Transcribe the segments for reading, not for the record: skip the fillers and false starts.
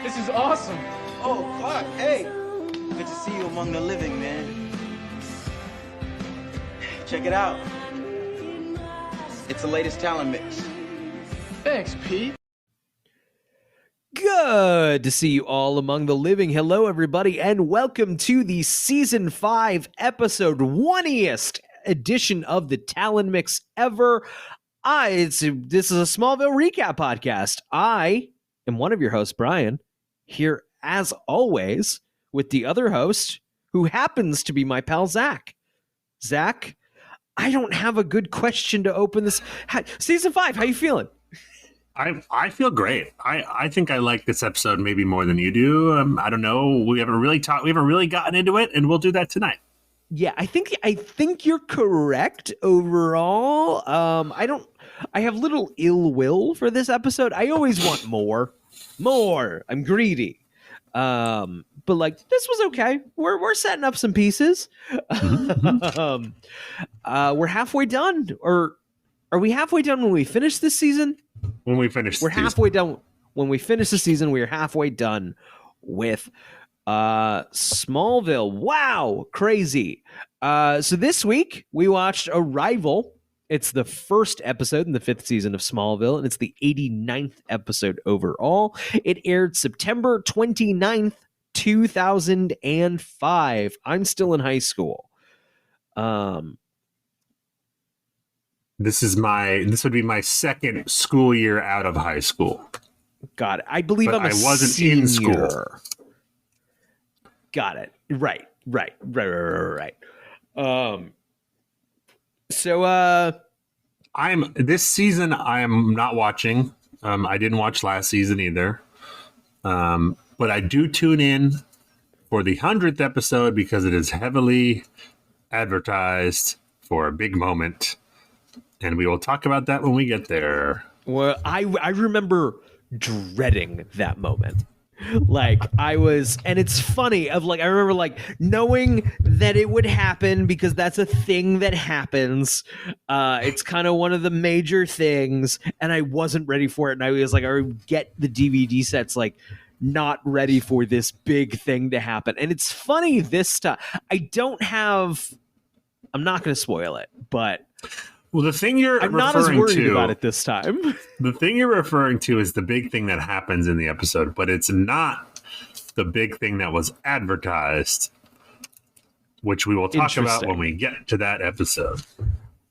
This is awesome. Oh, Clark, hey. Good to see you among the living, man. Check it out. It's the latest talent mix. Thanks, Pete. Good to see you all among the living. Hello, everybody, and welcome to the Season 5, Episode 1st edition of the Talon Mix ever. This is a Smallville recap podcast. I am one of your hosts, Brian, here as always with the other host, who happens to be my pal, Zach. Zach, I don't have a good question to open this. Season 5, how you feeling? I feel great. I think I like this episode maybe more than you do. I don't know. We haven't really gotten into it, and we'll do that tonight. Yeah, I think you're correct overall. I have little ill will for this episode. I always want more. I'm greedy. But like, this was okay. We're setting up some pieces. We're halfway done, or are we halfway done when we finish this season? When we finish, we're halfway done. When we finish the season, we are halfway done with Smallville. Wow, crazy. So this week we watched Arrival. It's the first episode in the 5th season of Smallville, and it's the 89th episode overall. It aired September 29th, 2005. I'm still in high school. This would be my second school year out of high school. Got it. I believe I wasn't senior. In school. Got it. Right. This season I'm not watching. I didn't watch last season either. But I do tune in for the 100th episode because it is heavily advertised for a big moment. And we will talk about that when we get there. Well, I remember dreading that moment. Like, and it's funny, I remember knowing that it would happen because that's a thing that happens. It's kind of one of the major things, and I wasn't ready for it. And I was like, I would get the DVD sets, not ready for this big thing to happen. And it's funny this time. I'm not going to spoil it, but... Well, the thing I'm not as worried about it this time. The thing you're referring to is the big thing that happens in the episode, but it's not the big thing that was advertised, which we will talk about when we get to that episode.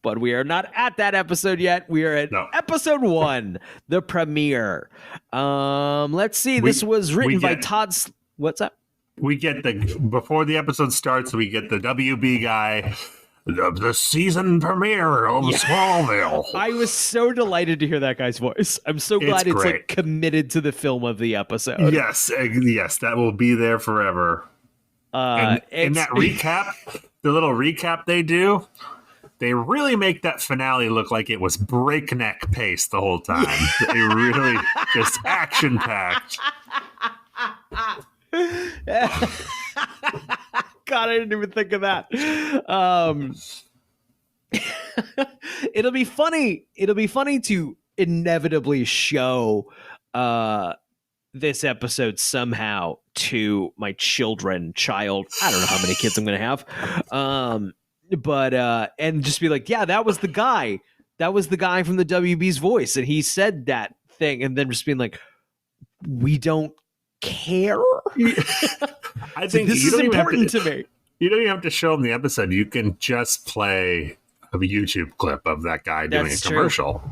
But we are not at that episode yet. We are at episode 1, the premiere. Let's see. This was written by Todd. What's up? We get before the episode starts, we get the WB guy. The season premiere of Smallville. I was so delighted to hear that guy's voice. I'm so glad it's committed to the film of the episode. Yes, that will be there forever. And that recap, the little recap they do, they really make that finale look like it was breakneck pace the whole time. They really just action-packed. God, I didn't even think of that. It'll be funny. It'll be funny to inevitably show this episode somehow to my child. I don't know how many kids I'm going to have. But and just be like, yeah, that was the guy. That was the guy from the WB's voice. And he said that thing. And then just being like, we don't care. I think this is important to me. You don't even have to show them the episode. You can just play a YouTube clip of that guy doing a commercial.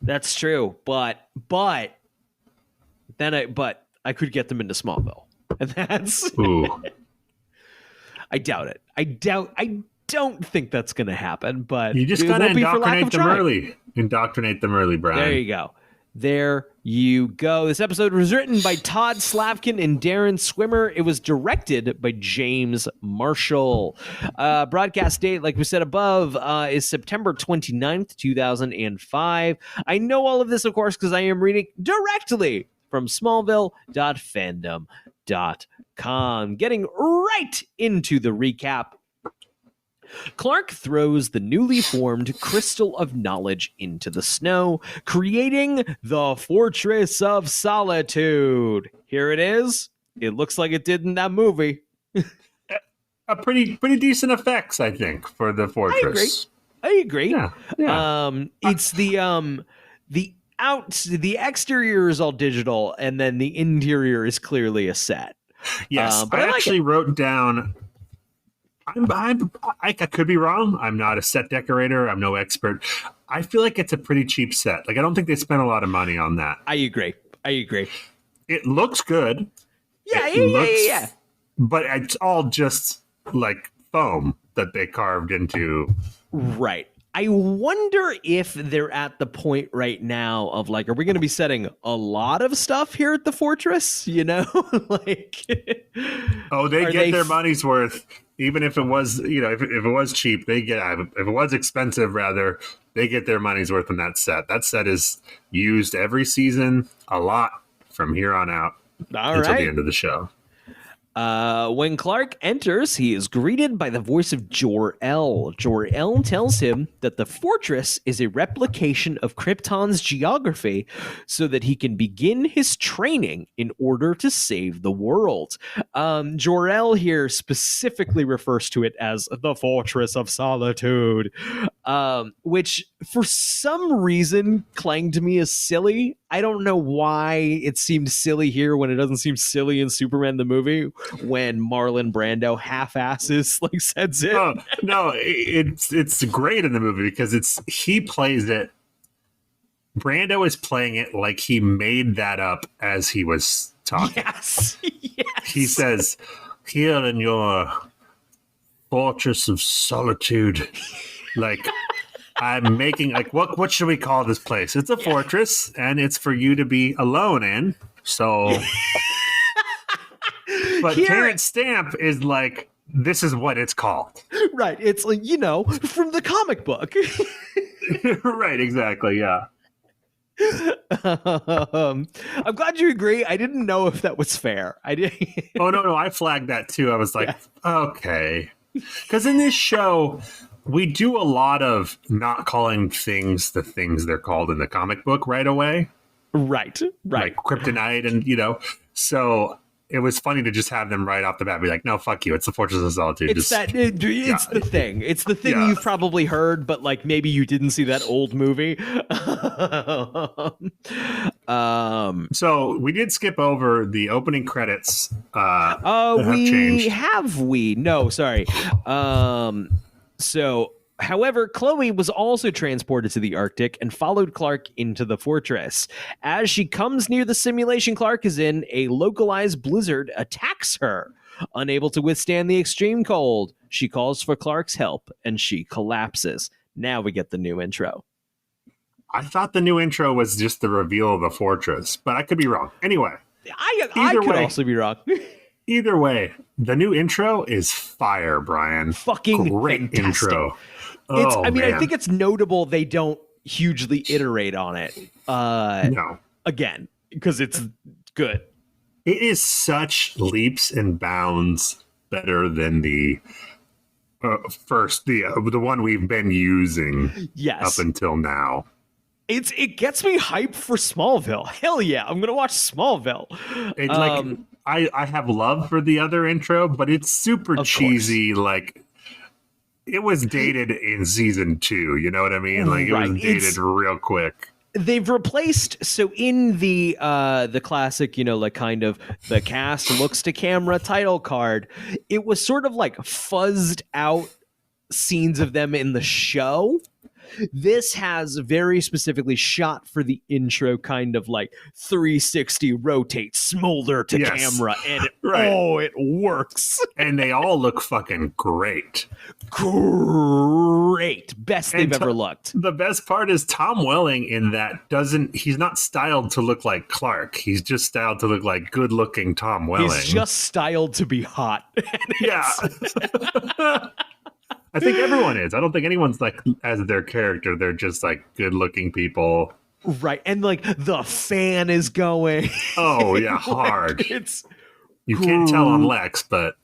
That's true. But I could get them into Smallville. And that's Ooh. I doubt it. I don't think that's going to happen, but you just got to indoctrinate them early. Indoctrinate them early, Brian. There you go. There you go. This episode was written by Todd Slavkin and Darren Swimmer. It was directed by James Marshall. Broadcast date, like we said above, is September 29th, 2005. I know all of this, of course, because I am reading directly from smallville.fandom.com. Getting right into the recap. Clark throws the newly formed Crystal of Knowledge into the snow, creating the Fortress of Solitude. Here it is. It looks like it did in that movie. A pretty decent effects, I think, for the fortress. I agree. Yeah. It's the exterior is all digital, and then the interior is clearly a set. Yes, but I like actually wrote down. I could be wrong. I'm not a set decorator. I'm no expert. I feel like it's a pretty cheap set. Like, I don't think they spent a lot of money on that. I agree. It looks good. Yeah. But it's all just like foam that they carved into. Right. I wonder if they're at the point right now of like, are we going to be setting a lot of stuff here at the fortress? You know, like, they get their money's worth, even if it was, if it was cheap, if it was expensive, rather, they get their money's worth in that set. That set is used every season a lot from here on out until the end of the show. When Clark enters, he is greeted by the voice of Jor-El. Jor-El tells him that the fortress is a replication of Krypton's geography so that he can begin his training in order to save the world. Jor-El here specifically refers to it as the Fortress of Solitude, which for some reason clanged to me as silly. I don't know why it seemed silly here when it doesn't seem silly in Superman the movie, when Marlon Brando half-asses like says it. No, it's great in the movie because he plays it. Brando is playing it like he made that up as he was talking. Yes. He says, "Here in your Fortress of Solitude, like." I'm making what should we call this place? It's a fortress, and it's for you to be alone in. So, but Terrence Stamp is like, this is what it's called, right? It's like from the comic book, right? Exactly, yeah. I'm glad you agree. I didn't know if that was fair. I did. Oh no, I flagged that too. I was like, okay, because in this show. We do a lot of not calling things the things they're called in the comic book right away. Right. Like kryptonite and, so it was funny to just have them right off the bat be like, no, fuck you. It's the Fortress of Solitude. It's the thing. It's the thing you've probably heard, but like maybe you didn't see that old movie. So we did skip over the opening credits. No, sorry. So, however, Chloe was also transported to the Arctic and followed Clark into the fortress. As she comes near the simulation Clark is in, a localized blizzard attacks her. Unable to withstand the extreme cold, she calls for Clark's help and she collapses. Now we get the new intro. I thought the new intro was just the reveal of the fortress, but I could be wrong. Anyway, I could also be wrong. Either way, the new intro is fire, Brian. Fucking great fantastic. Intro. I think it's notable they don't hugely iterate on it. No. Again, because it's good. It is such leaps and bounds better than the the one we've been using up until now. It gets me hyped for Smallville. Hell yeah, I'm gonna watch Smallville. I have love for the other intro, but it's super cheesy. Like, it was dated in season 2. You know what I mean? Like, it was dated real quick. They've replaced, so in the classic, like kind of the cast looks to camera title card, it was sort of like fuzzed out scenes of them in the show. This has very specifically shot for the intro, kind of like 360 rotate smolder to camera, and it works. And they all look fucking great. Best they've ever looked. The best part is Tom Welling in that he's not styled to look like Clark. He's just styled to look like good looking Tom Welling. He's just styled to be hot. Yeah. I think everyone is. I don't think anyone's like as their character. They're just like good-looking people, right? And like the fan is going. Oh yeah, hard. It's you can't tell on Lex, but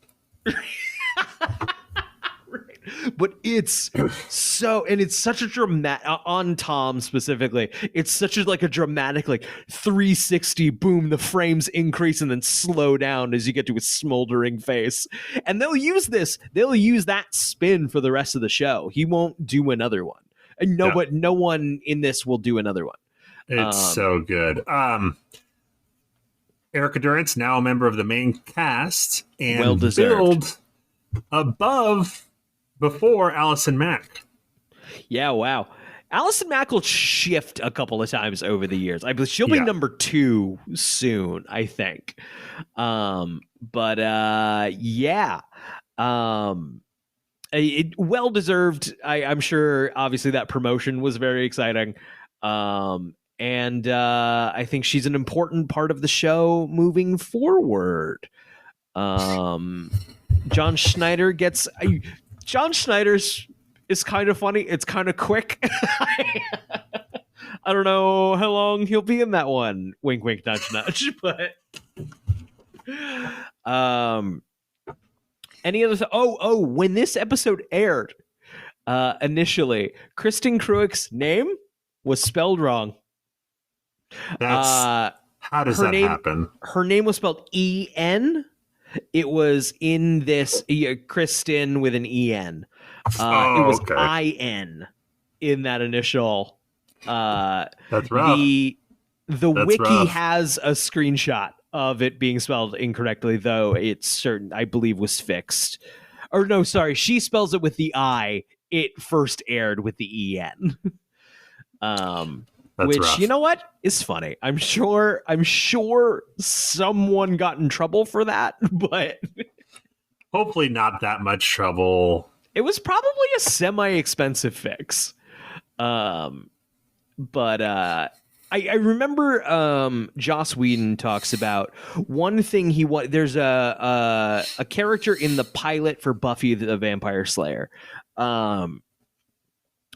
but it's such a dramatic on Tom specifically. It's such a like a dramatic like 360 boom. The frames increase and then slow down as you get to his smoldering face. And they'll use that spin for the rest of the show. He won't do another one. And but no one in this will do another one. It's so good. Erica Durance, now a member of the main cast, and well-deserved. Before Allison Mack. Yeah, wow. Allison Mack will shift a couple of times over the years. I believe she'll be number 2 soon, I think. Well deserved. I'm sure. Obviously, that promotion was very exciting. And I think she's an important part of the show moving forward. John Schneider's is kind of funny. It's kind of quick. I don't know how long he'll be in that one. Wink, wink, nudge, nudge. But any other? When this episode aired, initially, Kristen Cruick's name was spelled wrong. How does that happen? Her name was spelled E-N. It was in this Kristen with an E-N. It was okay. I-N in that initial. That's rough. The wiki has a screenshot of it being spelled incorrectly, though it's certain, I believe, was fixed. Or no, sorry, she spells it with the I. It first aired with the E-N. Which rough. You know what is funny. I'm sure someone got in trouble for that, but hopefully not that much trouble. It was probably a semi-expensive fix. I remember Joss Whedon talks about one thing there's a character in the pilot for Buffy the Vampire Slayer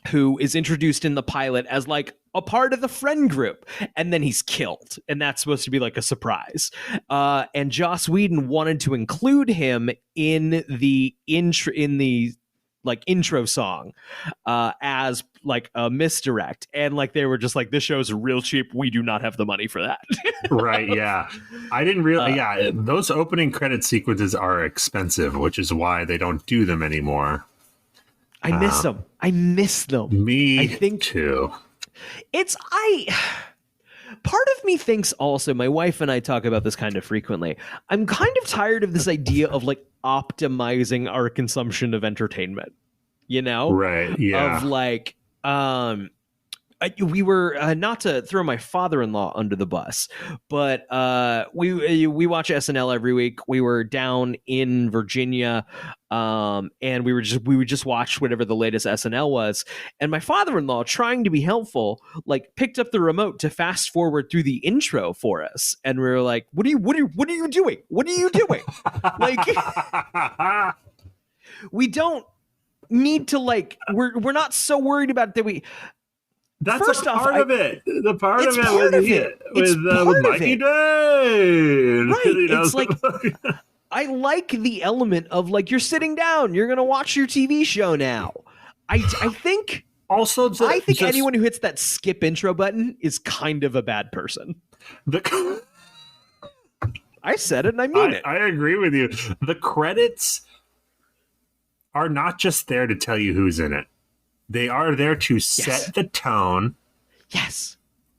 who is introduced in the pilot as like a part of the friend group, and then he's killed, and that's supposed to be like a surprise. And Joss Whedon wanted to include him in the intro song as like a misdirect, and like they were just like, this show's real cheap, we do not have the money for that. Right, yeah. I didn't really those opening credit sequences are expensive, which is why they don't do them anymore. I miss them. I think too. Part of me thinks also, my wife and I talk about this kind of frequently, I'm kind of tired of this idea of like optimizing our consumption of entertainment, you know? Right, yeah. Of like, we were, not to throw my father-in-law under the bus, but we watch SNL every week. We were down in Virginia, and we would just watch whatever the latest SNL was. And my father-in-law, trying to be helpful, like picked up the remote to fast forward through the intro for us. And we were like, what are you doing? What are you doing? Like, we don't need to like, we're not so worried about that That's first a part of it. The part of it with Mikey Day. Right. It's like, I like the element of like, you're sitting down, you're going to watch your TV show now. I think anyone who hits that skip intro button is kind of a bad person. I said it and I mean it. I agree with you. The credits are not just there to tell you who's in it. They are there to set the tone. Yes.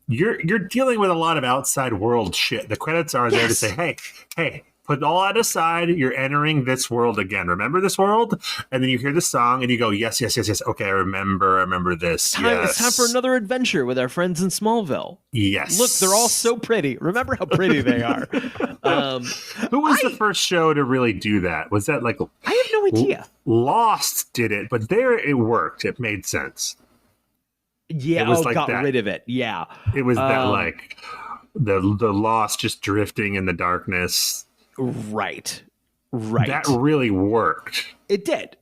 You're dealing with a lot of outside world shit. The credits are there to say, hey, put all that aside. You're entering this world again. Remember this world? And then you hear the song and you go, yes. Okay, I remember this. It's time for another adventure with our friends in Smallville. Yes. Look, they're all so pretty. Remember how pretty they are. Who was the first show to really do that? Was that like... I have no idea. Lost did it, but there it worked. It made sense. Yeah, got rid of it. Yeah. It was that like the Lost just drifting in the darkness. Right. That really worked. It did.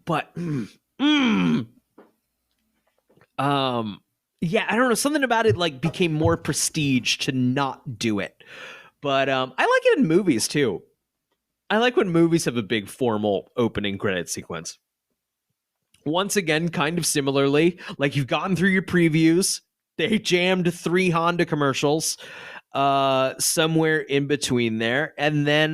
But yeah, I don't know, something about it like became more prestige to not do it. But I like it in movies too. I like when movies have a big formal opening credit sequence. once again, kind of similarly, like you've gotten through your previews. They jammed 3 Honda commercials somewhere in between there. And then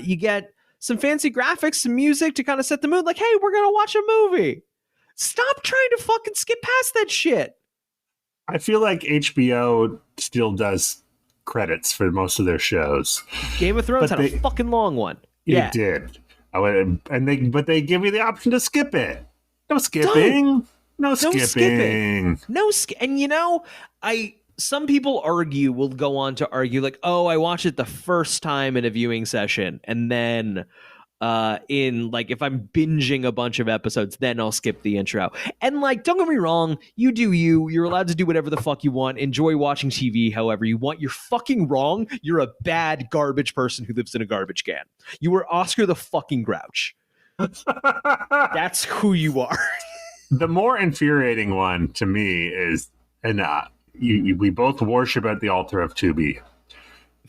you get some fancy graphics, some music to kind of set the mood. Like, hey, we're going to watch a movie. Stop trying to fucking skip past that shit. I feel like HBO still does credits for most of their shows. Game of Thrones had a fucking long one. It did. But they give you the option to skip it. No skipping. No skipping. And some people will go on to argue like, oh, I watched it the first time in a viewing session, and then if I'm binging a bunch of episodes, then I'll skip the intro. And like, don't get me wrong, you do you're allowed to do whatever the fuck you want, enjoy watching TV however you want. You're fucking wrong. You're a bad garbage person who lives in a garbage can. You were Oscar the fucking Grouch. That's who you are. The more infuriating one to me is, and we both worship at the altar of Tubi.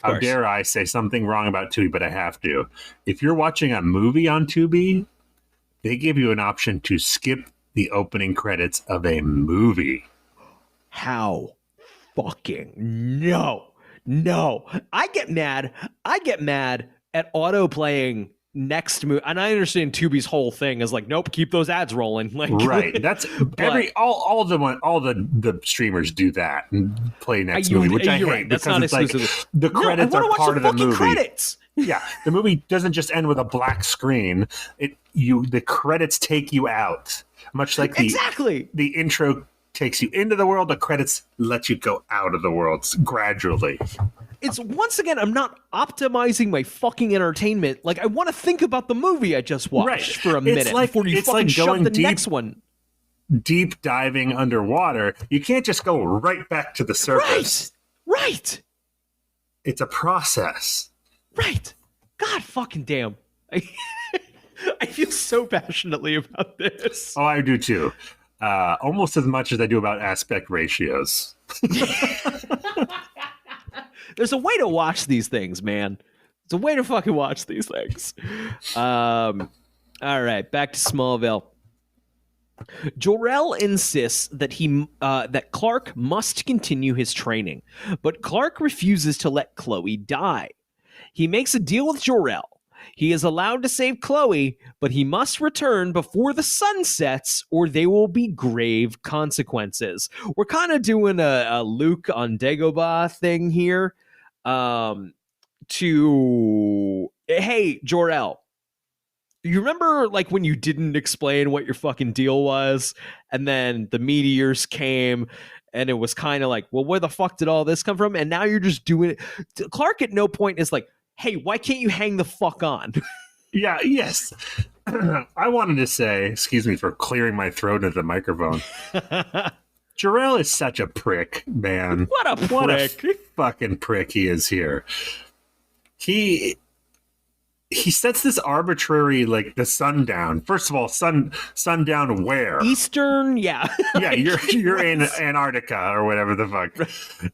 How dare I say something wrong about Tubi, but I have to. If you're watching a movie on Tubi, they give you an option to skip the opening credits of a movie. How fucking no. I get mad at auto playing next movie, and I understand Tubi's whole thing is like, nope, keep those ads rolling. Like, right, that's all the streamers do that and play next movie, which I hate. Right. That's because not it's like the credits are part of the movie. Credits. Yeah, the movie doesn't just end with a black screen. The credits take you out, much like the intro takes you into the world. The credits let you go out of the world gradually. It's once again, I'm not optimizing my fucking entertainment. Like, I want to think about the movie I just watched for a minute before you fucking shove the next one. Deep diving underwater, you can't just go right back to the surface. Right. It's a process. Right. God fucking damn. I feel so passionately about this. Oh, I do too. Almost as much as I do about aspect ratios. There's a way to watch these things, man. There's a way to fucking watch these things. All right, back to Smallville. Jor-El insists that Clark must continue his training, but Clark refuses to let Chloe die. He makes a deal with Jor-El. He is allowed to save Chloe, but he must return before the sun sets, or there will be grave consequences. We're kind of doing a Luke on Dagobah thing here. Hey, Jor-El, you remember like when you didn't explain what your fucking deal was, and then the meteors came, and it was kind of like, well, where the fuck did all this come from? And now you're just doing it. Clark at no point is like, hey, why can't you hang the fuck on? Yeah, yes. I wanted to say, excuse me for clearing my throat into the microphone. Jor-El is such a prick, man. What a prick. What a fucking prick he is here. He sets this arbitrary, like, the sundown. First of all, sundown where? Eastern, yeah. Yeah, you're in Antarctica or whatever the fuck.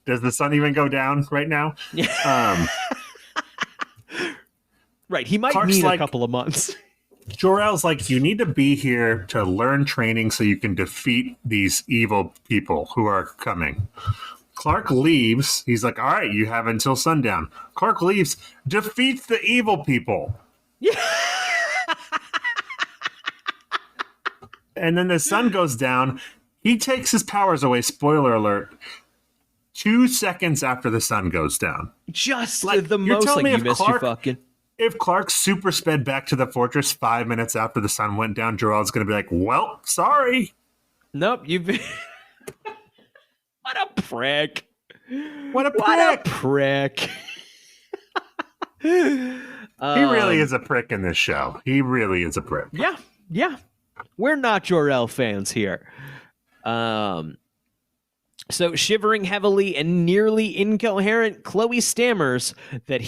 Does the sun even go down right now? Yeah. Right, he might Clark's need like, a couple of months. Jor-El's like, you need to be here to learn training so you can defeat these evil people who are coming. Clark leaves. He's like, all right, you have until sundown. Clark leaves, defeats the evil people. Yeah. And then the sun goes down. He takes his powers away, spoiler alert, 2 seconds after the sun goes down. Just like, the most like you missed your fucking... If Clark super sped back to the fortress 5 minutes after the sun went down, Jor-El's going to be like, well, sorry. Nope, you've been... What a prick. What a prick. He really is a prick in this show. He really is a prick. Yeah. We're not Jor-El fans here. So shivering heavily and nearly incoherent, Chloe stammers that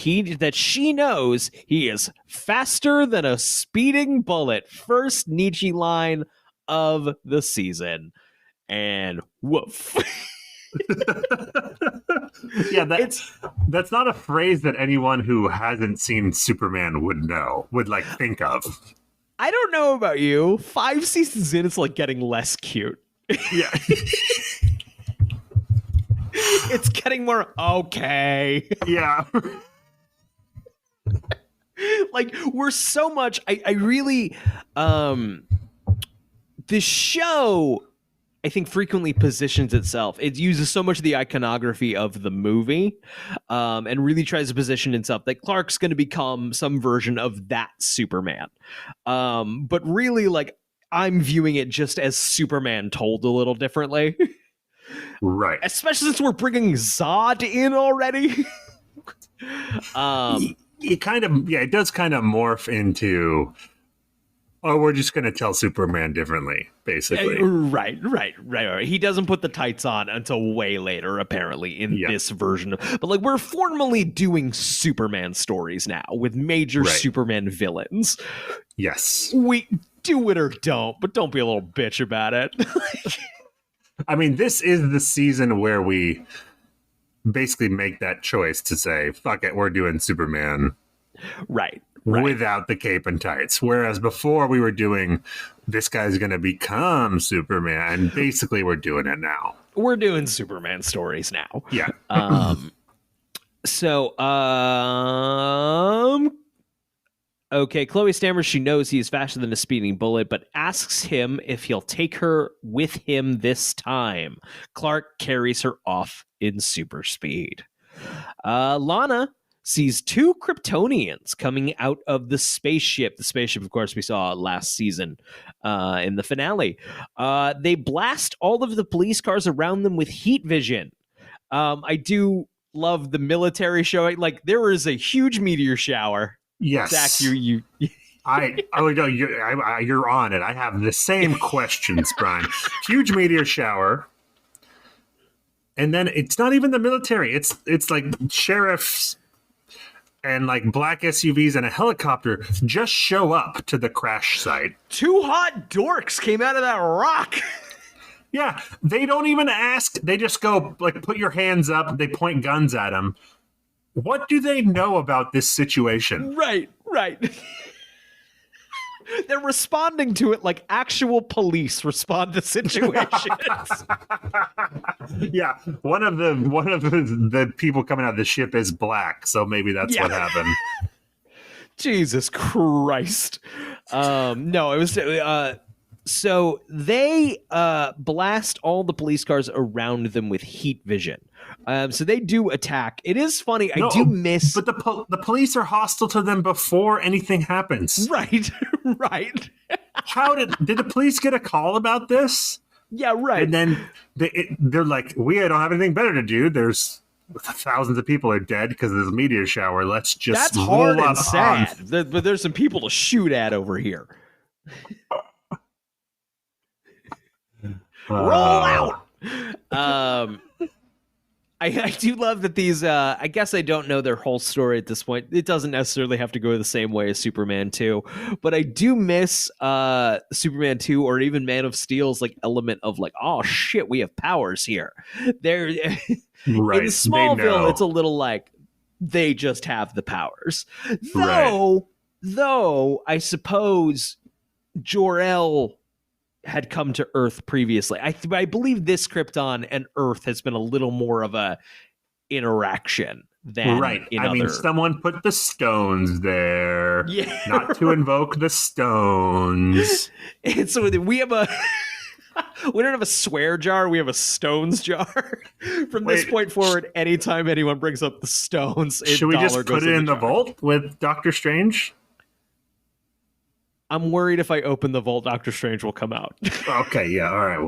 she knows he is faster than a speeding bullet. First Nietzsche line of the season. And woof. Yeah, that's not a phrase that anyone who hasn't seen Superman would like think of. I don't know about you. 5 seasons in, it's like getting less cute. Yeah. It's getting more okay. Yeah. Like, we're so much. I really. The show, I think, frequently positions itself. It uses so much of the iconography of the movie, and really tries to position itself that Clark's going to become some version of that Superman. But really, like, I'm viewing it just as Superman told a little differently. Right. Especially since we're bringing Zod in already. It kind of, it does kind of morph into, oh, we're just going to tell Superman differently, basically. Right. He doesn't put the tights on until way later, apparently, in this version. But like, we're formally doing Superman stories now with major Superman villains. Yes. We do it or don't, but don't be a little bitch about it. I mean, this is the season where we basically make that choice to say, fuck it, we're doing Superman. Right. Without the cape and tights. Whereas before we were doing, this guy's going to become Superman. Basically, we're doing it now. We're doing Superman stories now. Yeah. Okay, Chloe stammers she knows he is faster than a speeding bullet, but asks him if he'll take her with him this time. Clark carries her off in super speed. Lana sees 2 Kryptonians coming out of the spaceship. The spaceship, of course, we saw last season in the finale. They blast all of the police cars around them with heat vision. I do love the military showing. Like, there is a huge meteor shower. Yes. Zach, you you're on it. I have the same questions, Brian. Huge meteor shower. And then it's not even the military. It's like sheriffs and like black SUVs and a helicopter just show up to the crash site. 2 hot dorks came out of that rock. Yeah, they don't even ask. They just go, like, put your hands up. They point guns at them. What do they know about this situation? Right. They're responding to it like actual police respond to situations. Yeah, one of the people coming out of the ship is black, so maybe that's what happened. Jesus Christ. No, it was so they blast all the police cars around them with heat vision. So they do attack. It is funny. I do miss, but the police are hostile to them before anything happens. Right. How did the police get a call about this? Yeah, right. And then they're like, we don't have anything better to do. There's thousands of people are dead because of this meteor shower. Let's just that's hard and sad. But there's some people to shoot at over here. Roll out. I do love that these, I guess I don't know their whole story at this point. It doesn't necessarily have to go the same way as Superman 2, but I do miss Superman 2 or even Man of Steel's like element of like, oh shit, we have powers here. There, right. In Smallville, it's a little like they just have the powers. Though I suppose Jor-El had come to Earth previously. I believe this Krypton and Earth has been a little more of a interaction than someone put the stones there, not to invoke the stones. And so we have we don't have a swear jar. We have a stones jar. From this point forward, anytime anyone brings up the stones, should we just put it in the vault with Doctor Strange? I'm worried if I open the vault, Doctor Strange will come out. Okay, yeah, all right.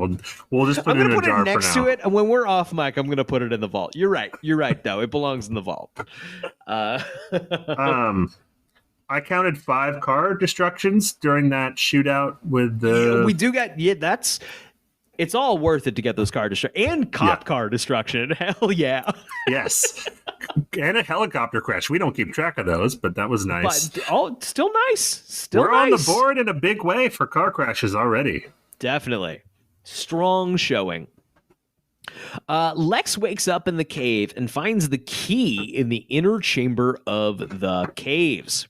We'll just put it in a jar for now. I'm going to put it next to it, and when we're off mic, I'm going to put it in the vault. You're right, though. It belongs in the vault. I counted 5 car destructions during that shootout with the... Yeah, we do get... Yeah, that's... It's all worth it to get those car destruction and cop car destruction. Hell yeah. Yes. And a helicopter crash. We don't keep track of those, but that was nice. But still nice. We're on the board in a big way for car crashes already. Definitely. Strong showing. Lex wakes up in the cave and finds the key in the inner chamber of the caves.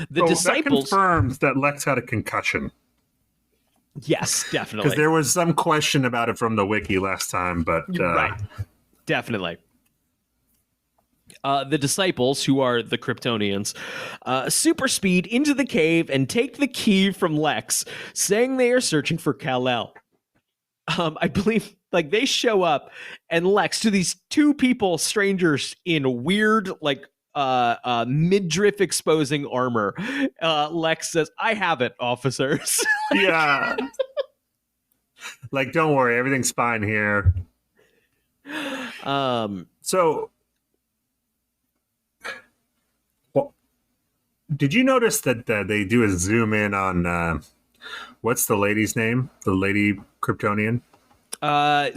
The So disciples. that confirms that Lex had a concussion. Yes, definitely. Because there was some question about it from the wiki last time, but right. Definitely. The disciples, who are the Kryptonians, super speed into the cave and take the key from Lex, saying they are searching for Kal-El. I believe, like, they show up, and Lex, to these two people, strangers in weird, like, midriff exposing armor, Lex says, "I have it, officers." yeah. Like, don't worry, everything's fine here. So, well, did you notice that they do a zoom in on what's the lady's name? The lady Kryptonian?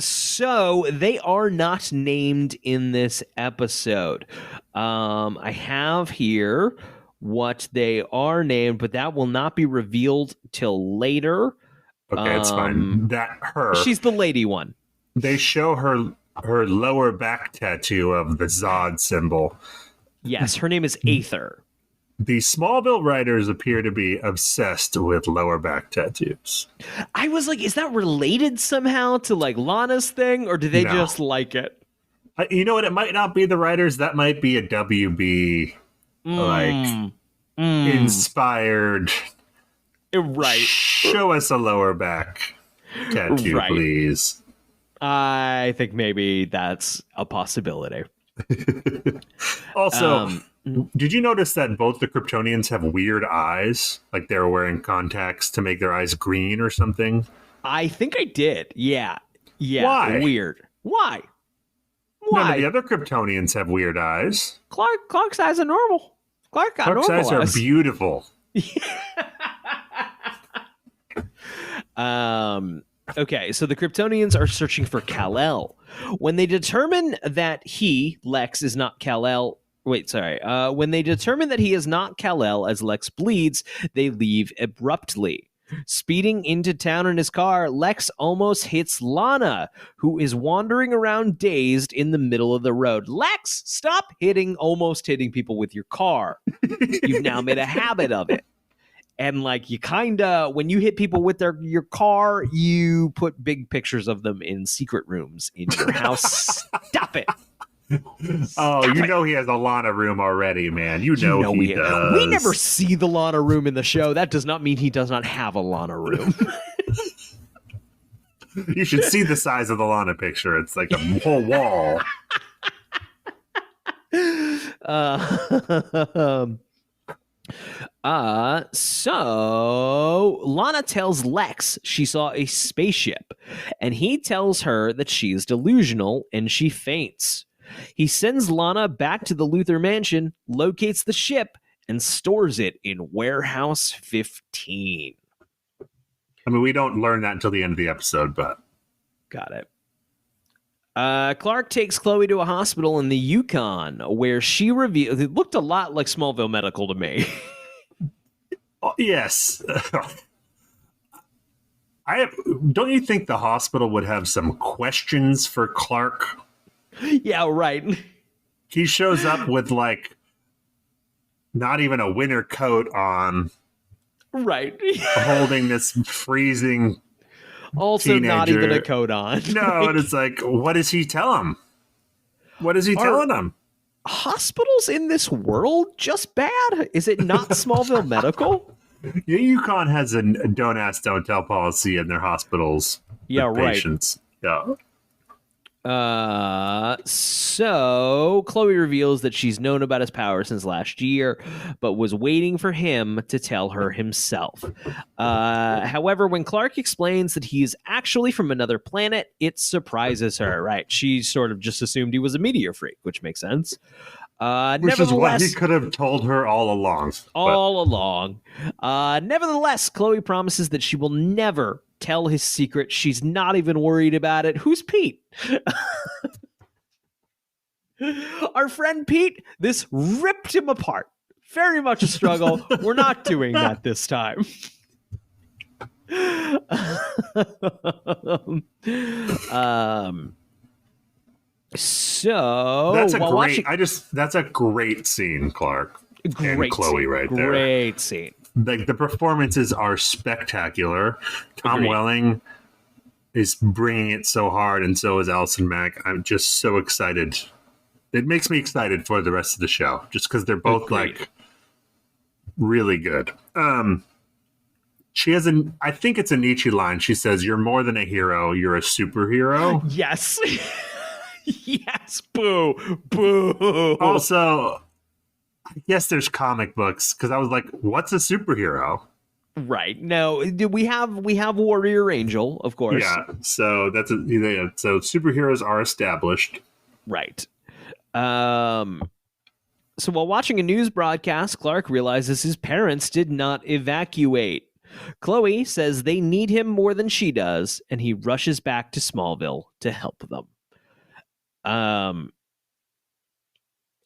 So they are not named in this episode. I have here what they are named, but that will not be revealed till later. Okay, it's fine. That her. She's the lady one. They show her lower back tattoo of the Zod symbol. Yes, her name is Aether. The Smallville writers appear to be obsessed with lower back tattoos. I was like, is that related somehow to like Lana's thing, or do they No. just like it? You know what? It might not be the writers. That might be a WB inspired. Right. Show us a lower back tattoo, Right. please. I think maybe that's a possibility. Also, did you notice that both the Kryptonians have weird eyes? Like they're wearing contacts to make their eyes green or something? I think I did. Yeah. Why? Weird. Why? None of the other Kryptonians have weird eyes. Clark's eyes are normal. Clark's eyes are beautiful. Okay, so the Kryptonians are searching for Kal-El. When they determine that Lex, is not Kal-El. When they determine that he is not Kal-El as Lex bleeds, they leave abruptly. Speeding into town in his car, Lex almost hits Lana, who is wandering around dazed in the middle of the road. Lex, stop almost hitting people with your car. You've now made a habit of it. And like you kind of, when you hit people with your car, you put big pictures of them in secret rooms in your house. Stop it. You know he has a Lana room already, man. You know he does. We never see the Lana room in the show. That does not mean he does not have a Lana room. You should see the size of the Lana picture. It's like a whole wall. So Lana tells Lex she saw a spaceship, and he tells her that she is delusional, and she faints. He sends Lana back to the Luthor mansion, locates the ship, and stores it in Warehouse 15. I mean, we don't learn that until the end of the episode, but... Got it. Clark takes Chloe to a hospital in the Yukon, where she reveals... It looked a lot like Smallville Medical to me. Yes. Don't you think the hospital would have some questions for Clark? Yeah, right. He shows up with, like, not even a winter coat on. Right. Holding this freezing also teenager. Not even a coat on. No, and it's like, what does he tell him? What is he telling him? Hospitals in this world just bad? Is it not Smallville Medical? Yeah, UConn has a don't ask, don't tell policy in their hospitals. Yeah, right. Patients. Yeah. So Chloe reveals that she's known about his power since last year, but was waiting for him to tell her himself. However, when Clark explains that he is actually from another planet, it surprises her, right? She sort of just assumed he was a meteor freak, which makes sense. Which is what he could have told her all along. Nevertheless, Chloe promises that she will never tell his secret. She's not even worried about it. Who's Pete? Our friend Pete, this ripped him apart. Very much a struggle. We're not doing that this time. So that's a great scene, Clark. Great Chloe scene. right there. Great scene. Like, the performances are spectacular. Tom Agreed. Welling is bringing it so hard, and so is Alison Mack. I'm just so excited. It makes me excited for the rest of the show, just because they're both Agreed. like really good. She has I think it's a Nietzsche line. She says, "You're more than a hero. You're a superhero." Yes. Yes. Boo. Boo. Also, I guess there's comic books, because I was like, "What's a superhero?" Right. No, we have Warrior Angel, of course. Yeah. So so superheroes are established. Right. So while watching a news broadcast, Clark realizes his parents did not evacuate. Chloe says they need him more than she does, and he rushes back to Smallville to help them.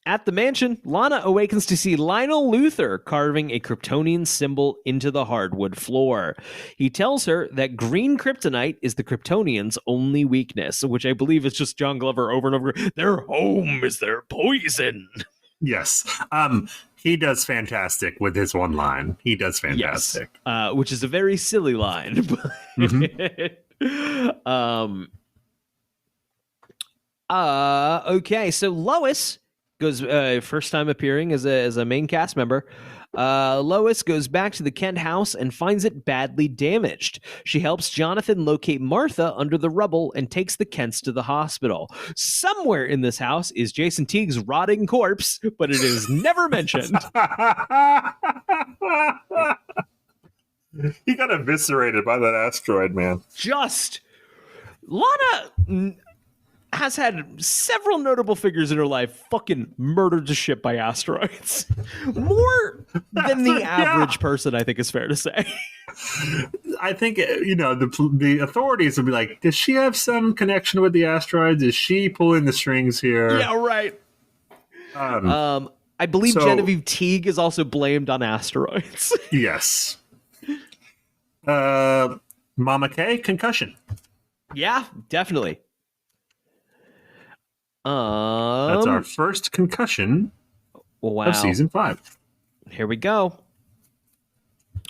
At the mansion, Lana awakens to see Lionel Luthor carving a Kryptonian symbol into the hardwood floor. He tells her that green kryptonite is the Kryptonians' only weakness, which I believe is just John Glover over and over. Their home is their poison. Yes. He does fantastic with his one line. He does fantastic. Yes. Which is a very silly line. Okay, so Lois goes first time appearing as a main cast member. Lois goes back to the Kent house and finds it badly damaged. She helps Jonathan locate Martha under the rubble and takes the Kents to the hospital. Somewhere in this house is Jason Teague's rotting corpse, but it is never mentioned. He got eviscerated by that asteroid, man. Just Lana has had several notable figures in her life fucking murdered to shit by asteroids. More than the average person, I think is fair to say. I think, the authorities would be like, does she have some connection with the asteroids? Is she pulling the strings here? Yeah, right. I believe Genevieve Teague is also blamed on asteroids. Yes. Mama K, concussion. Yeah, definitely. That's our first concussion of season 5. Here we go.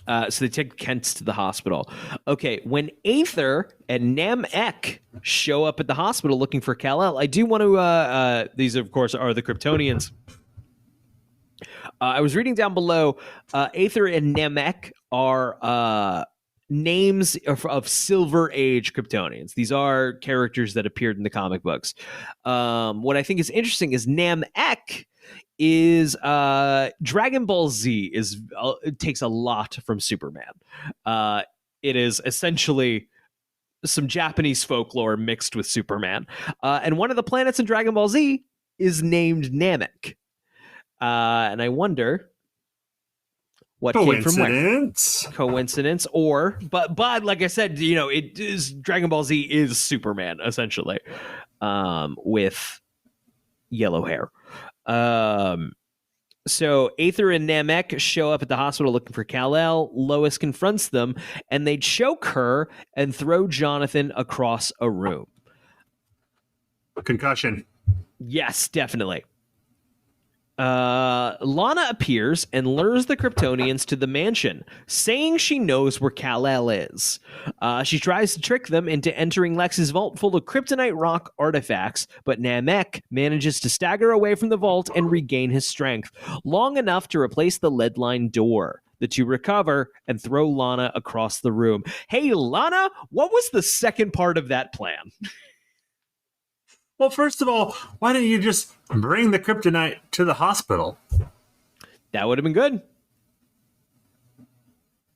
So they take Kent to the hospital. Okay, when Aether and Namek show up at the hospital looking for Kal-El, I do want to... these, of course, are the Kryptonians. I was reading down below. Aether and Namek are... names of Silver Age Kryptonians. These are characters that appeared in the comic books. What I think is interesting is Namek is Dragon Ball Z it takes a lot from Superman. It is essentially some Japanese folklore mixed with Superman. And one of the planets in Dragon Ball Z is named Namek. And I wonder what came from where. Coincidence, but like I said, it is Dragon Ball Z is Superman essentially, with yellow hair. So Aether and Namek show up at the hospital looking for Kal-El. Lois confronts them, and they choke her and throw Jonathan across a room. Concussion. Yes, definitely. Lana appears and lures the Kryptonians to the mansion, saying she knows where Kal-El is. She tries to trick them into entering Lex's vault full of kryptonite rock artifacts, but Namek manages to stagger away from the vault and regain his strength, long enough to replace the lead-lined door. The two recover and throw Lana across the room. Hey, Lana, what was the second part of that plan? Well, first of all, why don't you just bring the kryptonite to the hospital? That would have been good.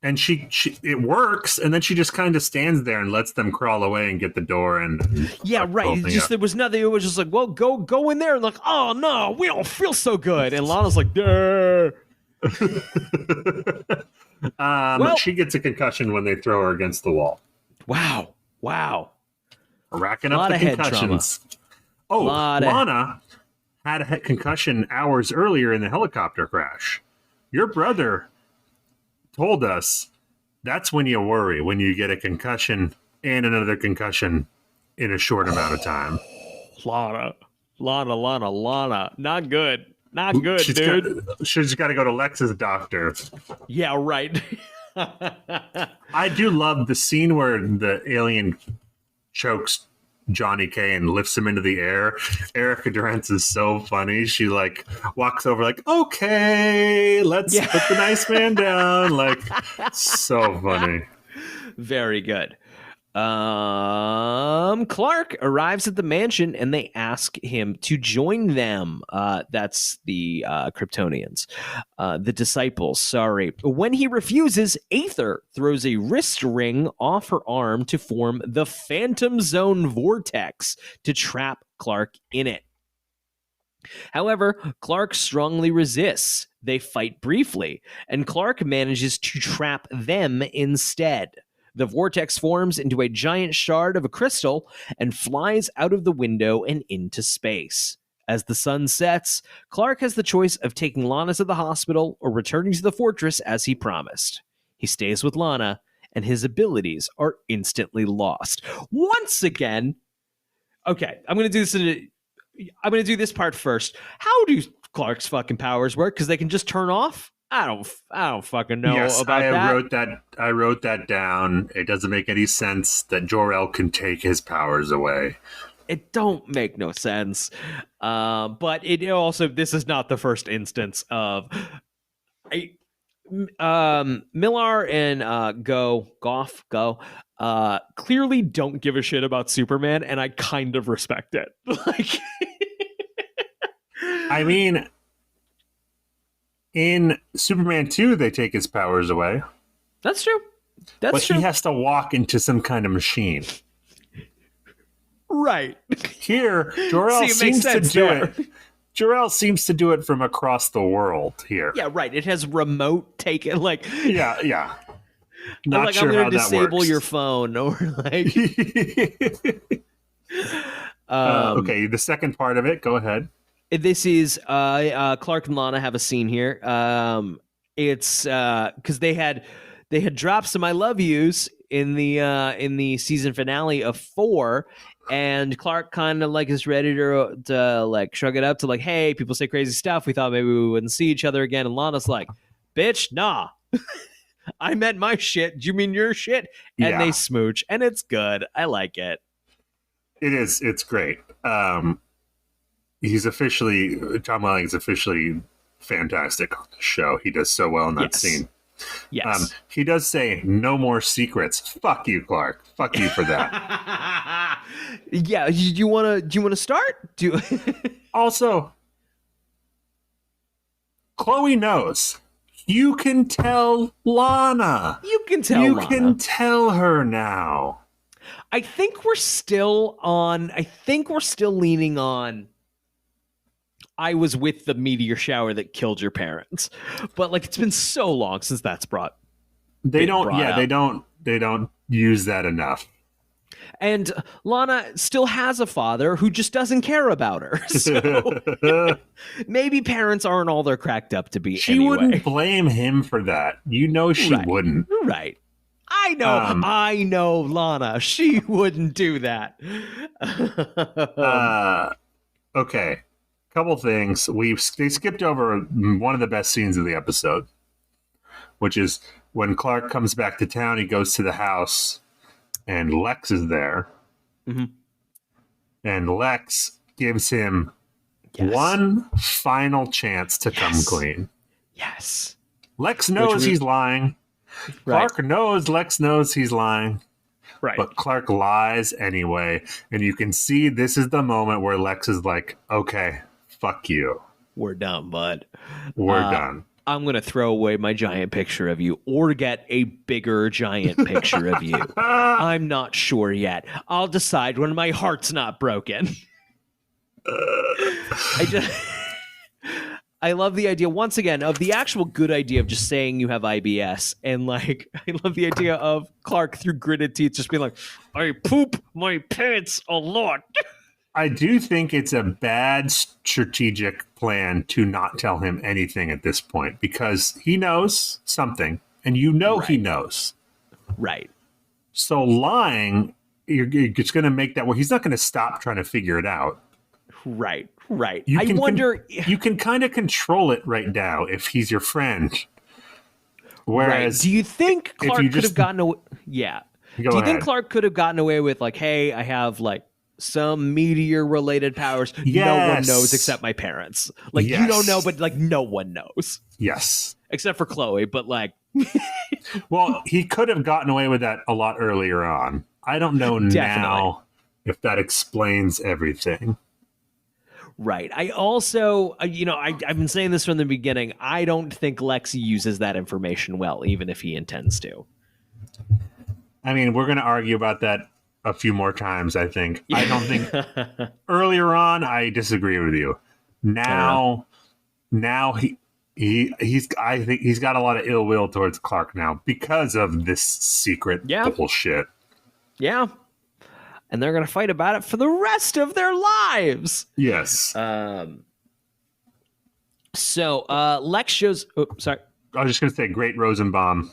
And it works, and then she just kind of stands there and lets them crawl away and get the door. Yeah, right. There was nothing. It was just like, well, go in there, and like, oh no, we don't feel so good. And Lana's like, duh. She gets a concussion when they throw her against the wall. Wow. Racking up the concussions. Oh, Lana had a concussion hours earlier in the helicopter crash. Your brother told us that's when you worry, when you get a concussion and another concussion in a short amount of time. Lana. Not good. Not good, dude. She's got to go to Lex's doctor. Yeah, right. I do love the scene where the alien chokes Johnny K and lifts him into the air. Erica Durance is so funny. She like walks over like, okay, let's put the nice man down. Like, so funny. Very good. Clark arrives at the mansion and they ask him to join them. That's the Kryptonians, the disciples. Sorry. When he refuses, Aether throws a wrist ring off her arm to form the Phantom Zone vortex to trap Clark in it. However, Clark strongly resists. They fight briefly, and Clark manages to trap them instead. The vortex forms into a giant shard of a crystal and flies out of the window and into space. As the sun sets, Clark has the choice of taking Lana to the hospital or returning to the fortress as he promised. He stays with Lana, and his abilities are instantly lost. Once again, okay, I'm going to do this part first. How do Clark's fucking powers work? Because they can just turn off? I don't fucking know about that. I wrote that down. It doesn't make any sense that Jor-El can take his powers away. It don't make no sense. But it also, this is not the first instance of Millar and Goff clearly don't give a shit about Superman, and I kind of respect it. Like, I mean, in Superman 2, they take his powers away. That's true. But he has to walk into some kind of machine. Right. Here, Jor-El seems to do it. Jor-El seems to do it from across the world here. Yeah, right. It has remote taken, like... Yeah. Not like, sure I'm how going to disable works. your phone, or like... Okay, the second part of it, go ahead. This is Clark and Lana have a scene here. It's because they had dropped some "I love yous" in the season finale of 4, and Clark kind of like is ready to like shrug it up to like, hey, people say crazy stuff. We thought maybe we wouldn't see each other again, and Lana's like, bitch, nah. I meant my shit. Do you mean your shit? And they smooch, and it's good. I like it. It is. It's great. Tom Welling is officially fantastic on the show. He does so well in that scene. Yes. He does say, no more secrets. Fuck you, Clark. Fuck you for that. Yeah. Do you want to start? Also, Chloe knows. You can tell Lana. You can tell her now. I think we're still leaning on I was with the meteor shower that killed your parents. But like, it's been so long since that's They don't use that enough. And Lana still has a father who just doesn't care about her. So maybe parents aren't all they're cracked up to be. She wouldn't blame him for that. You know she wouldn't. Right. I know Lana. She wouldn't do that. Okay. Couple things. They skipped over one of the best scenes of the episode, which is when Clark comes back to town. He goes to the house, and Lex is there. Mm-hmm. And Lex gives him one final chance to come clean. Yes. Lex knows he's lying. Clark knows Lex knows he's lying. Right. But Clark lies anyway. And you can see this is the moment where Lex is like, okay, fuck you. We're done, bud. We're done. I'm going to throw away my giant picture of you or get a bigger giant picture of you. I'm not sure yet. I'll decide when my heart's not broken. I love the idea, once again, of the actual good idea of just saying you have IBS. And, like, I love the idea of Clark through gritted teeth just being like, I poop my pants a lot. I do think it's a bad strategic plan to not tell him anything at this point because he knows something and he knows. Right. So lying, you're just going to make that where he's not going to stop trying to figure it out. Right. You can kind of control it right now if he's your friend. Whereas, do you think Clark you could just- have gotten away? Yeah. Go Do you ahead. think Clark could have gotten away with like, hey, I have like some meteor-related powers no one Yes. knows except my parents. Like you don't know, but like no one knows Yes. except for Chloe. But like, Well, he could have gotten away with that a lot earlier on. I don't know now if that explains everything. right. I also, I've been saying this from the beginning. I don't think Lex uses that information well, even if he intends to. I mean, we're going to argue about that a few more times, I think. I don't think earlier on I disagree with you. Now I think he's got a lot of ill will towards Clark now because of this secret bullshit. Yeah. And they're going to fight about it for the rest of their lives. Yes. So Lex shows... Oh, sorry. I was just going to say, great Rosenbaum.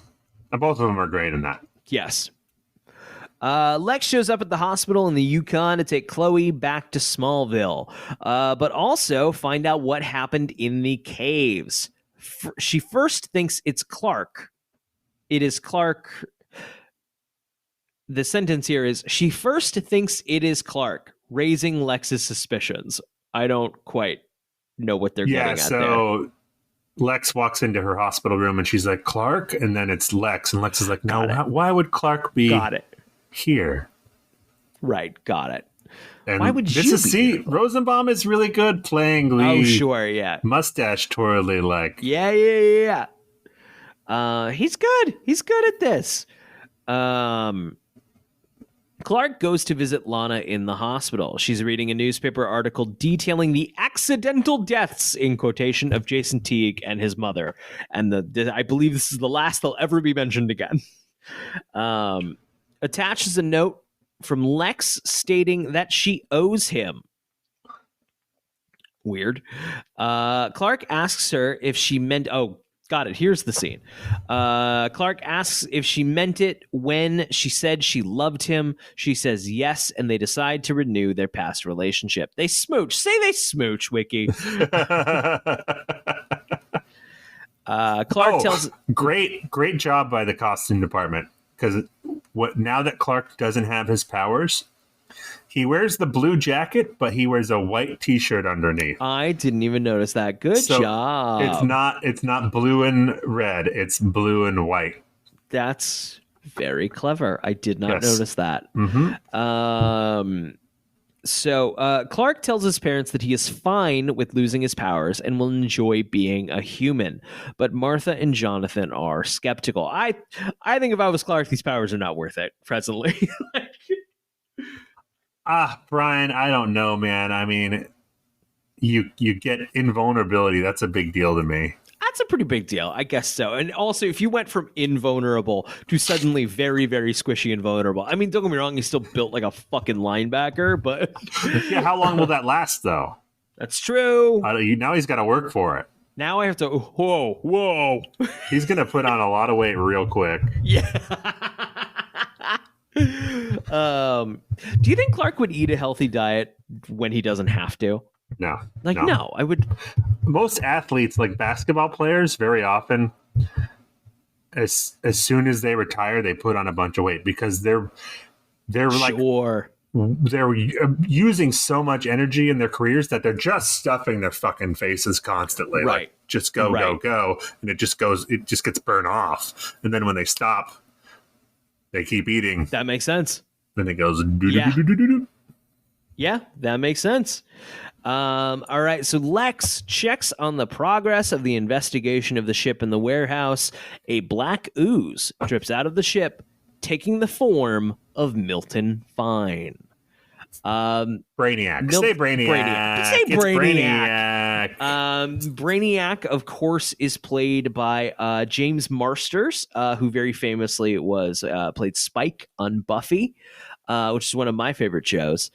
Both of them are great in that. Yes. Lex shows up at the hospital in the Yukon to take Chloe back to Smallville, but also find out what happened in the caves. She first thinks it's Clark. It is Clark. The sentence here is, she first thinks it is Clark, raising Lex's suspicions. I don't quite know what they're getting at there. So Lex walks into her hospital room and she's like, Clark? And then it's Lex. And Lex is like, no, why would Clark be here? Right, got it. And why would you be here? Rosenbaum is really good playing the mustache twirly like. Yeah. He's good. He's good at this. Clark goes to visit Lana in the hospital. She's reading a newspaper article detailing the accidental deaths, in quotation, of Jason Teague and his mother. And I believe this is the last they'll ever be mentioned again. Attaches a note from Lex stating that she owes him. Weird. Clark asks her if she meant... Oh, got it. Here's the scene. Clark asks if she meant it when she said she loved him. She says yes, and they decide to renew their past relationship. They smooch. Say they smooch, Wiki. Clark tells... Great job by the costume department. Because now that Clark doesn't have his powers, he wears the blue jacket, but he wears a white T-shirt underneath. I didn't even notice that. Good job. It's not blue and red. It's blue and white. That's very clever. I did not notice that. Mm-hmm. So Clark tells his parents that he is fine with losing his powers and will enjoy being a human. But Martha and Jonathan are skeptical. I think if I was Clark, these powers are not worth it presently. Brian, I don't know, man. I mean, you get invulnerability. That's a big deal to me. That's a pretty big deal, I guess so. And also, if you went from invulnerable to suddenly very, very squishy and vulnerable, I mean, don't get me wrong, he's still built like a fucking linebacker, but... Yeah, how long will that last, though? That's true. Now he's got to work for it. Now I have to... Whoa. He's going to put on a lot of weight real quick. Yeah. Do you think Clark would eat a healthy diet when he doesn't have to? No. No, I would. Most athletes, like basketball players, very often, as soon as they retire, they put on a bunch of weight because they're using so much energy in their careers that they're just stuffing their fucking faces constantly. Right. Like, just go, and it just gets burned off. And then when they stop, they keep eating. That makes sense. Then it goes. Yeah, that makes sense. All right, so Lex checks on the progress of the investigation of the ship in the warehouse. A black ooze drips out of the ship, taking the form of Milton Fine. Brainiac. Say Brainiac. Say Brainiac. Brainiac, of course, is played by James Marsters, who very famously played Spike on Buffy, which is one of my favorite shows.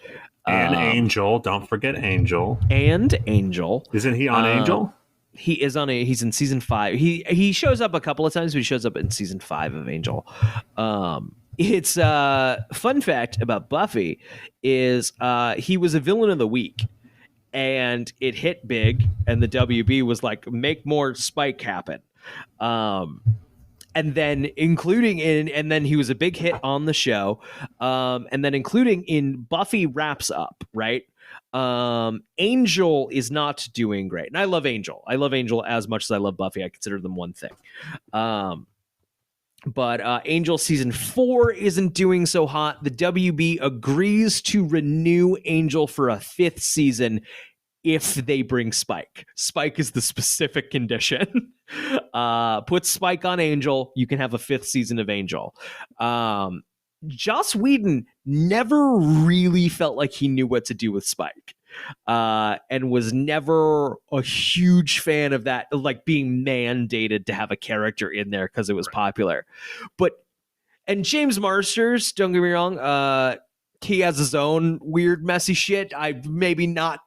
And Angel. Don't forget Angel. And Angel. Isn't he on Angel? He's in season 5. He shows up a couple of times, but he shows up in season 5 of Angel. It's fun fact about Buffy is he was a villain of the week. and it hit big, and the WB was like, make more Spike happen. And then and then he was a big hit on the show. And then including in Buffy Wraps Up, right? Angel is not doing great. And I love Angel. I love Angel as much as I love Buffy. I consider them one thing. But Angel season 4 isn't doing so hot. The WB agrees to renew Angel for a 5th season if they bring Spike. Spike is the specific condition. Put Spike on Angel, you can have a 5th season of Angel. Joss Whedon never really felt like he knew what to do with Spike. And was never a huge fan of that, like being mandated to have a character in there because it was popular. And James Marsters, don't get me wrong, he has his own weird, messy shit. Maybe not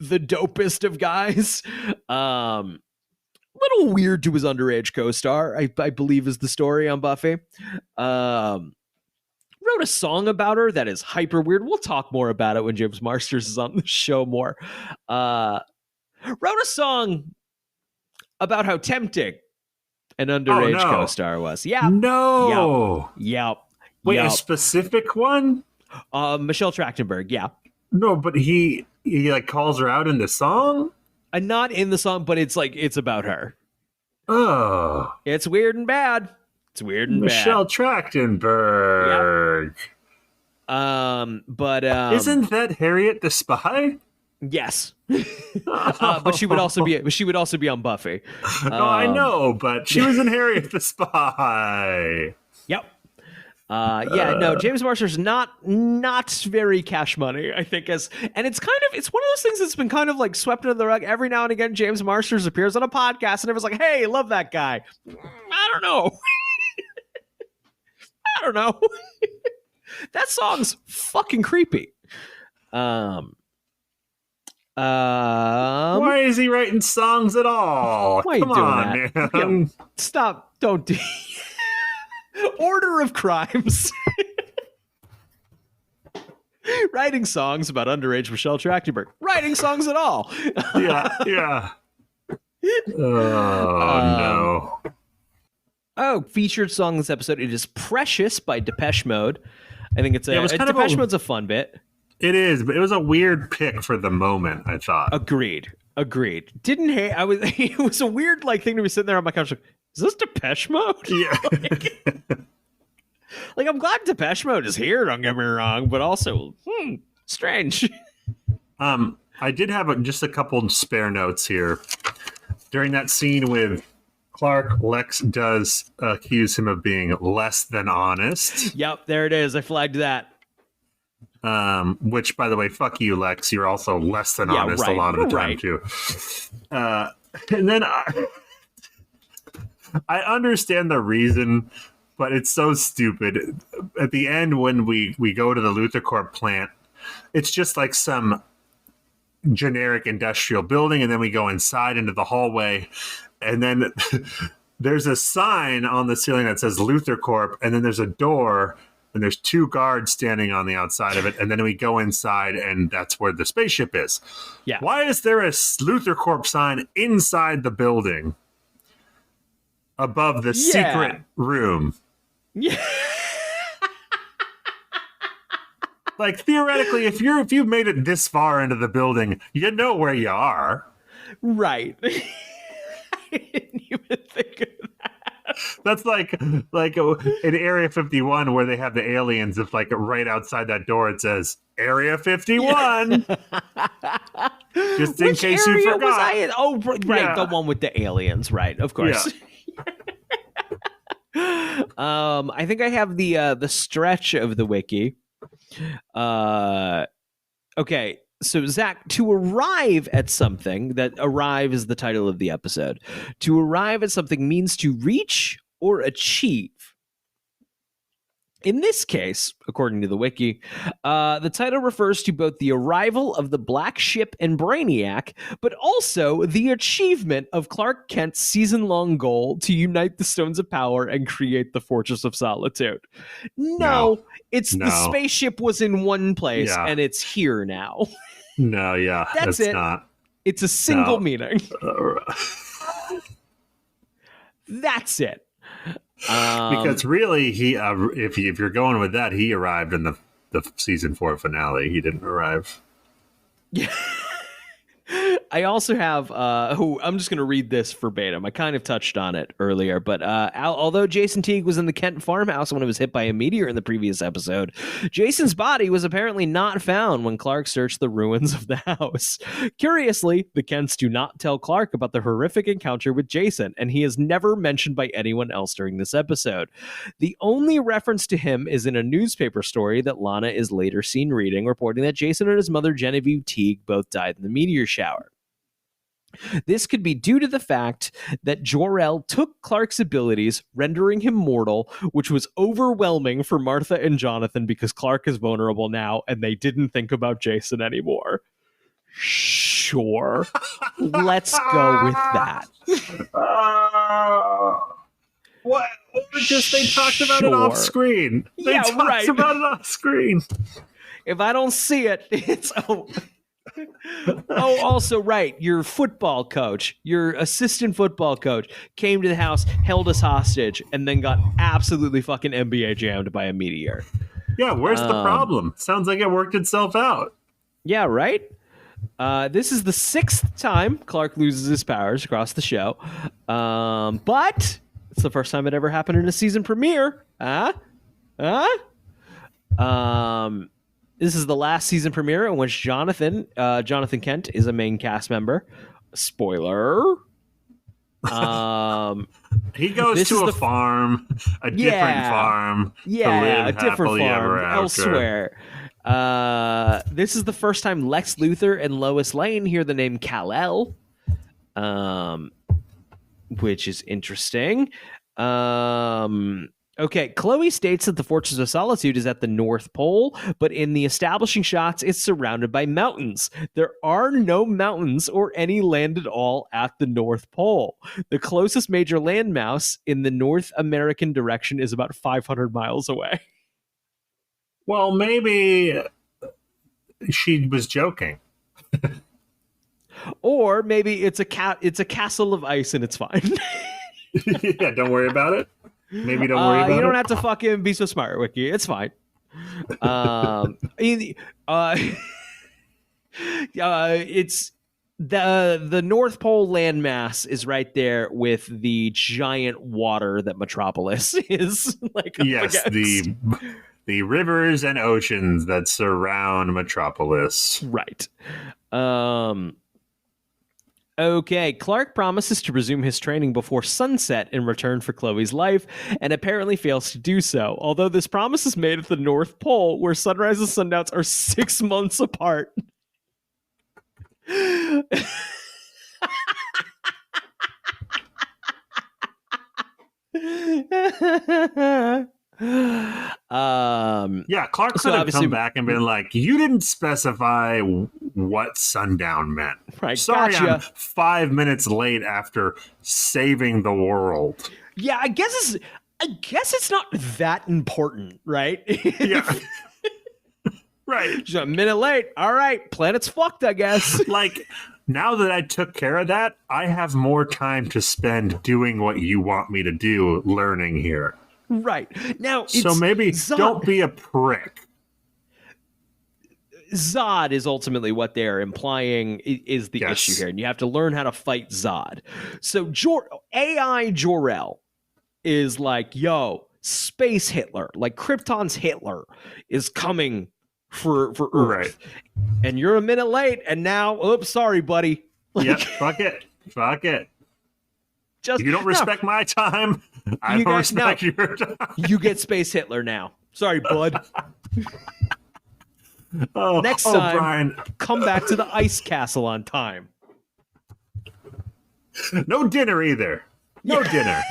the dopest of guys. Little weird to his underage co-star, I believe is the story on Buffy. Wrote a song about her that is hyper weird. We'll talk more about it when James Marsters is on the show more. Wrote a song about how tempting an underage co-star was. Yeah. No. Yep. Wait, a specific one? Michelle Trachtenberg, yeah. No, but he like calls her out in the song? And not in the song, but it's like it's about her. Oh. It's weird and bad. It's weird and Michelle bad. Trachtenberg. Yep. But isn't that Harriet the Spy? Yes. But she would also be on Buffy. No, I know, but she was in Harriet the Spy. Yep. No, James Marsters not very cash money, I think, and it's one of those things that's been kind of like swept under the rug. Every now and again, James Marsters appears on a podcast and everyone's like, hey, love that guy. I don't know. That song's fucking creepy. Why is he writing songs at all? Why are you doing that? Man. Stop. Don't do Order of crimes. Writing songs about underage Michelle Trachtenberg. Writing songs at all. Yeah. Oh, no. Oh, featured song this episode. It is Precious by Depeche Mode. I think it's Depeche Mode's a fun bit. It is, but it was a weird pick for the moment, I thought. Agreed. It was a weird thing to be sitting there on my couch like, is this Depeche Mode? Yeah. Like, I'm glad Depeche Mode is here, don't get me wrong, but also, strange. I did have just a couple spare notes here. During that scene with Clark, Lex does accuse him of being less than honest. Yep, there it is. I flagged that. Which, by the way, fuck you, Lex. You're also less than honest a lot of the time, too. And then I understand the reason, but it's so stupid. At the end, when we go to the LuthorCorp plant, it's just like some generic industrial building, and then we go inside into the hallway, and then there's a sign on the ceiling that says LuthorCorp, and then there's a door, and there's 2 guards standing on the outside of it, and then we go inside, and that's where the spaceship is. Yeah. Why is there a LuthorCorp sign inside the building above the secret room? Yeah. Like, theoretically, if you've made it this far into the building, you know where you are. Right. I didn't even think of that. That's like in Area 51 where they have the aliens. If right outside that door it says Area 51, just in case you forgot. Was I in? Oh, right, the one with the aliens, right? Of course. Yeah. I think I have the stretch of the wiki. Okay. So, Zach, to arrive at something, that arrive is the title of the episode. To arrive at something means to reach or achieve. In this case, according to the wiki, the title refers to both the arrival of the Black Ship and Brainiac, but also the achievement of Clark Kent's season-long goal to unite the Stones of Power and create the Fortress of Solitude. No. The spaceship was in one place, and it's here now. No, yeah, That's it. not. It's a single No. meaning. That's it. Because really, he if you're going with that, he arrived in the season 4 finale. He didn't arrive. Yeah. I also have, I'm just going to read this verbatim. I kind of touched on it earlier, but although Jason Teague was in the Kent farmhouse when it was hit by a meteor in the previous episode, Jason's body was apparently not found when Clark searched the ruins of the house. Curiously, the Kents do not tell Clark about the horrific encounter with Jason, and he is never mentioned by anyone else during this episode. The only reference to him is in a newspaper story that Lana is later seen reading, reporting that Jason and his mother Genevieve Teague both died in the meteor shower. This could be due to the fact that Jor-El took Clark's abilities, rendering him mortal, which was overwhelming for Martha and Jonathan because Clark is vulnerable now and they didn't think about Jason anymore. Sure. Let's go with that. What? Just they talked about it off screen. They talked about it off screen. If I don't see it, it's... also, right, your football coach, your assistant football coach came to the house, held us hostage, and then got absolutely fucking NBA jammed by a meteor. Yeah, where's the problem? Sounds like it worked itself out. Yeah, right? This is the 6th time Clark loses his powers across the show. But it's the first time it ever happened in a season premiere. This is the last season premiere in which Jonathan Kent is a main cast member. Spoiler. He goes to a farm, a different farm. Yeah, a different farm elsewhere. This is the first time Lex Luthor and Lois Lane hear the name Kal-El, which is interesting. Okay, Chloe states that the Fortress of Solitude is at the North Pole, but in the establishing shots, it's surrounded by mountains. There are no mountains or any land at all at the North Pole. The closest major landmass in the North American direction is about 500 miles away. Well, maybe she was joking. Or maybe it's a castle of ice and it's fine. Yeah, don't worry about it. Maybe don't worry about it. You don't have to fucking be so smart, Wiki. It's fine. It's the North Pole landmass is right there with the giant water that Metropolis is like. Yes, the rivers and oceans that surround Metropolis. Right. Okay, Clark promises to resume his training before sunset in return for Chloe's life, and apparently fails to do so, although this promise is made at the North Pole, where sunrise and sundowns are 6 months apart. Yeah, Clark could have come back and been like, you didn't specify what sundown meant. Right, sorry, gotcha. I'm 5 minutes late after saving the world. Yeah, I guess it's not that important, right? Yeah. Right. Just a minute late. All right, planet's fucked, I guess. Like, now that I took care of that, I have more time to spend doing what you want me to do, learning here. Right. Now, so maybe Zod. Don't be a prick. Zod is ultimately what they're implying is the issue here, and you have to learn how to fight Zod. So AI Jor-El is like, yo, space Hitler, like Krypton's Hitler is coming for Earth. Right. And you're a minute late, and now, oops, sorry, buddy. Like, yep, fuck it. If you don't respect my time, I don't respect your time. You get Space Hitler now. Sorry, bud. Next time, Brian. Come back to the ice castle on time. No dinner either. No dinner.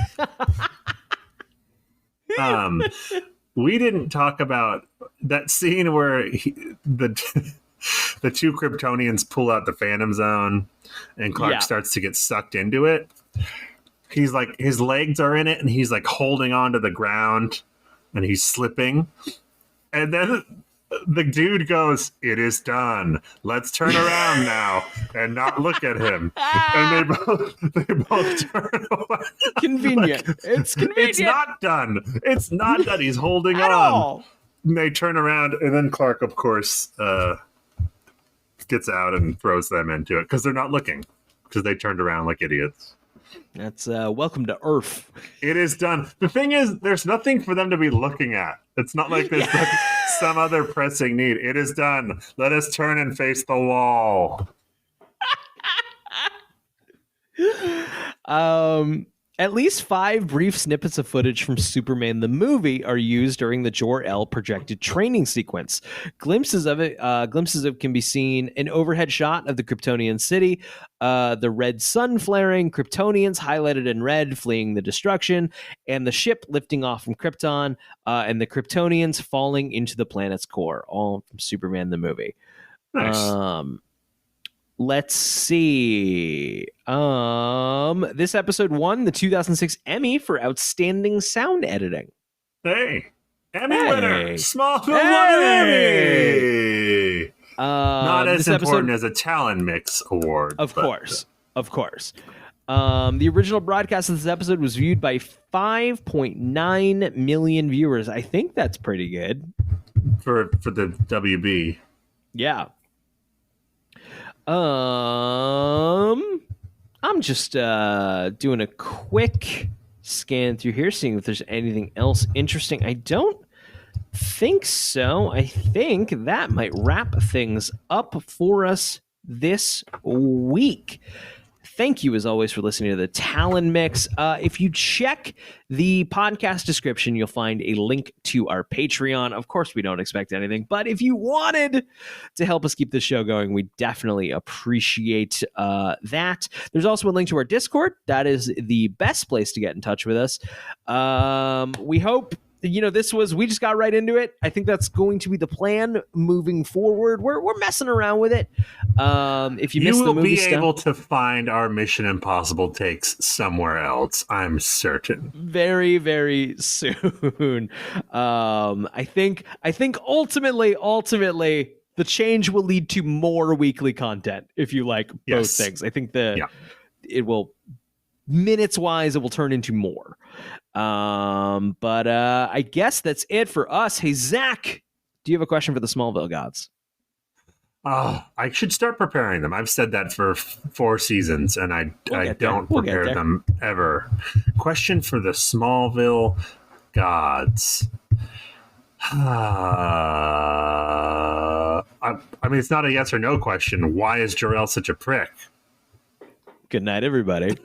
We didn't talk about that scene where the two Kryptonians pull out the Phantom Zone and Clark starts to get sucked into it. He's like, his legs are in it and he's like holding on to the ground and he's slipping. And then the dude goes, "It is done. Let's turn around now and not look at him." And they both turn away. Convenient. It's convenient. It's not done. It's not done. He's holding At on. all. And they turn around, and then Clark, of course, gets out and throws them into it because they're not looking because they turned around like idiots. That's welcome to Earth. It is done. The thing is, there's nothing for them to be looking at. It's not like there's like some other pressing need. It is done. Let us turn and face the wall. At least 5 brief snippets of footage from Superman the movie are used during the Jor-El projected training sequence. Glimpses of can be seen: an overhead shot of the Kryptonian city, the red sun flaring, Kryptonians highlighted in red fleeing the destruction, and the ship lifting off from Krypton, and the Kryptonians falling into the planet's core. All from Superman the movie. Nice. Let's see. This episode won the 2006 Emmy for Outstanding Sound Editing. Hey, Emmy winner. Smallville won an Emmy. Not as important as a Talon Mix award. Of course. The original broadcast of this episode was viewed by 5.9 million viewers. I think that's pretty good. For the WB. Yeah. I'm just doing a quick scan through here, seeing if there's anything else interesting. I don't think so. I think that might wrap things up for us this week. Thank you, as always, for listening to the Talon Mix. If you check the podcast description, you'll find a link to our Patreon. Of course, we don't expect anything, but if you wanted to help us keep this show going, we definitely appreciate that. There's also a link to our Discord. That is the best place to get in touch with us. We hope... we just got right into it. I think that's going to be the plan moving forward. We're messing around with it. If you missed the movie stuff, able to find our Mission Impossible takes somewhere else, I'm certain. Very, very soon. I think ultimately, the change will lead to more weekly content. If you like both things, I think it will, minutes wise, it will turn into more. But I guess that's it for us. Hey, Zach, do you have a question for the Smallville gods? I should start preparing them. I've said that for 4 seasons, and I don't prepare them ever. Question for the Smallville gods. I mean, it's not a yes or no question. Why is Jor-El such a prick? Good night, everybody.